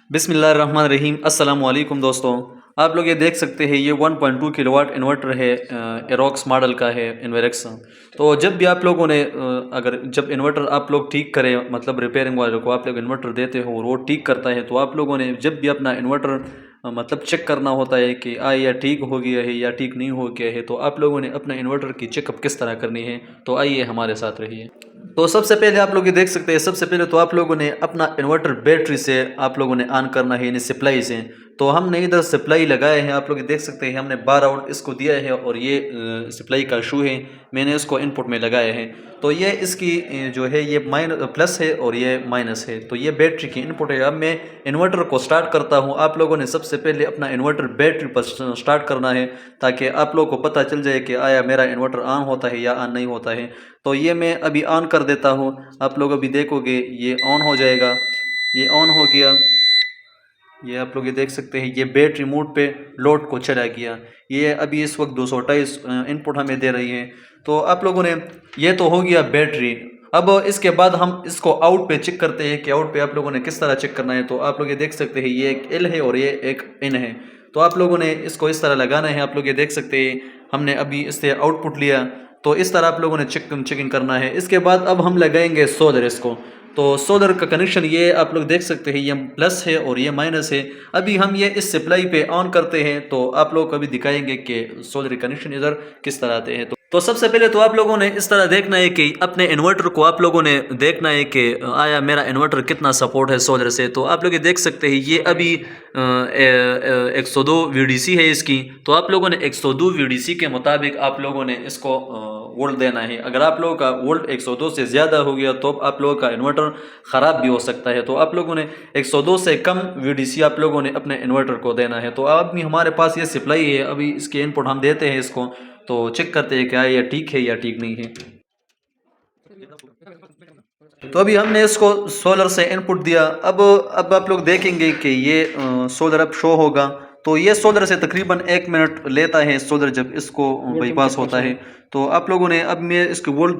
बिस्मिल्लाहिर्रहमानिर्रहीम। अस्सलाम वालेकुम दोस्तों, आप लोग ये देख सकते हैं ये 1.2 किलोवाट इन्वर्टर है, एरोक्स मॉडल का है इन्वेरेक्स। तो जब भी आप लोगों ने अगर जब इन्वर्टर आप लोग ठीक करें, मतलब रिपेयरिंग वाले को आप लोग इन्वर्टर देते हो और वो ठीक करता है, तो आप लोगों ने जब भी अपना इन्वर्टर मतलब चेक करना होता है कि या ठीक हो गया है या ठीक नहीं हो गया है, तो आप लोगों ने अपना इन्वर्टर की चेकअप किस तरह करनी है। तो आइए हमारे साथ रहिए। तो सबसे पहले आप लोग ये देख सकते हैं, सबसे पहले तो आप लोगों ने अपना इन्वर्टर बैटरी से आप लोगों ने ऑन करना है, यानी सप्लाई से। तो हमने इधर सप्लाई लगाए हैं, आप लोग ये देख सकते हैं हमने 12 आउट इसको दिया है और ये सप्लाई का शू है, मैंने इसको इनपुट में लगाया है। तो ये इसकी जो है ये प्लस है और ये माइनस है, तो ये बैटरी की इनपुट है। अब मैं इन्वर्टर को स्टार्ट करता हूँ। आप लोगों ने सबसे पहले अपना इन्वर्टर बैटरी पर स्टार्ट करना है, ताकि आप लोगों को पता चल जाए कि आया मेरा इन्वर्टर ऑन होता है या ऑन नहीं होता है। तो ये मैं अभी ऑन कर देता हूँ, आप लोग अभी देखोगे ये ऑन हो जाएगा। ये ऑन हो गया, ये आप लोग ये देख सकते हैं ये बैटरी मोड पे लोड को चला गया। ये अभी इस वक्त 228 इनपुट हमें दे रही है। तो आप लोगों ने ये तो हो गया बैटरी। अब इसके बाद हम इसको आउट पे चेक करते हैं कि आउट पे आप लोगों ने किस तरह चेक करना है। तो आप लोग ये देख सकते हैं ये एक एल है और ये एक इन है। तो आप लोगों ने इसको इस तरह लगाना है। आप लोग ये देख सकते हैं हमने अभी इससे आउटपुट लिया, तो इस तरह आप लोगों ने चेकिंग करना है। इसके बाद अब हम लगाएंगे सोलर इसको। तो सोलर का कनेक्शन ये आप लोग देख सकते हैं, ये प्लस है और ये माइनस है। अभी हम ये इस सप्लाई पे ऑन करते हैं, तो आप लोग को अभी दिखाएंगे कि सोलर कनेक्शन इधर किस तरह आते हैं। तो सबसे पहले तो आप लोगों ने इस तरह देखना है कि अपने इन्वर्टर को आप लोगों ने देखना है कि आया मेरा इन्वर्टर कितना सपोर्ट है सोलर से। तो आप लोग ये देख सकते हैं ये अभी 102 VDC है इसकी। तो आप लोगों ने 102 VDC के मुताबिक आप लोगों ने इसको वोल्ट देना है। अगर आप लोगों का वोल्ट 102 से ज़्यादा हो गया तो आप लोगों का इन्वर्टर ख़राब भी हो सकता है। तो आप लोगों ने 102 से कम VDC आप लोगों ने अपने इन्वर्टर को देना है। तो अभी हमारे पास ये सप्लाई है, अभी इसके इनपुट हम देते हैं इसको, तो चेक करते हैं क्या ये ठीक है या ठीक नहीं है। तो अभी हमने इसको सोलर से इनपुट दिया। अब आप लोग देखेंगे कि ये सोलर अब शो होगा। तो ये सोलर से तकरीबन 1 मिनट लेता है सोलर जब इसको बाईपास होता है। तो आप लोगों ने अब मैं इसके वोल्ट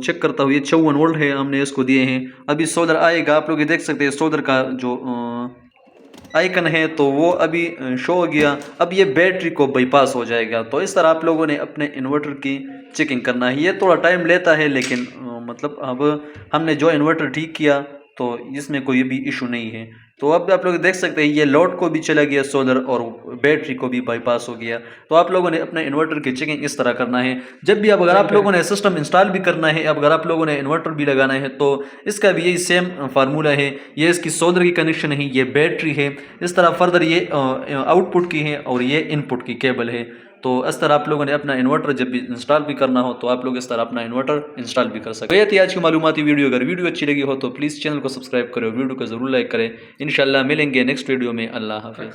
चेक करता हूँ, ये 54 वोल्ट है हमने इसको दिए हैं। अभी सोलर आएगा, आप लोग ये देख सकते हैं सोलर का जो आइकन है तो वो अभी शो हो गया। अब ये बैटरी को बाईपास हो जाएगा। तो इस तरह आप लोगों ने अपने इन्वर्टर की चेकिंग करना है। ये थोड़ा टाइम लेता है, लेकिन मतलब अब हमने जो इन्वर्टर ठीक किया तो इसमें कोई भी इशू नहीं है। तो अब आप लोग देख सकते हैं ये लोड को भी चला गया सोलर और बैटरी को भी बाईपास हो गया। तो आप लोगों ने अपने इन्वर्टर की चेकिंग इस तरह करना है। जब भी अगर आप लोगों ने सिस्टम इंस्टॉल भी करना है, अगर आप लोगों ने इन्वर्टर भी लगाना है, तो इसका भी यही सेम फार्मूला है। ये इसकी सोलर की कनेक्शन है, ये बैटरी है, इस तरह फर्दर ये आउटपुट की है और ये इनपुट की केबल है। तो इस तरह आप लोगों ने अपना इन्वर्टर जब भी इंस्टॉल भी करना हो तो आप लोग इस तरह अपना इन्वर्टर इंस्टॉल भी कर सकते हैं। तो ये थी आज की मालूमाती वीडियो। अगर वीडियो अच्छी लगी हो तो प्लीज़ चैनल को सब्सक्राइब करें, वीडियो को ज़रूर लाइक करें। इंशाल्लाह मिलेंगे नेक्स्ट वीडियो में। अल्लाह हाफ़िज़।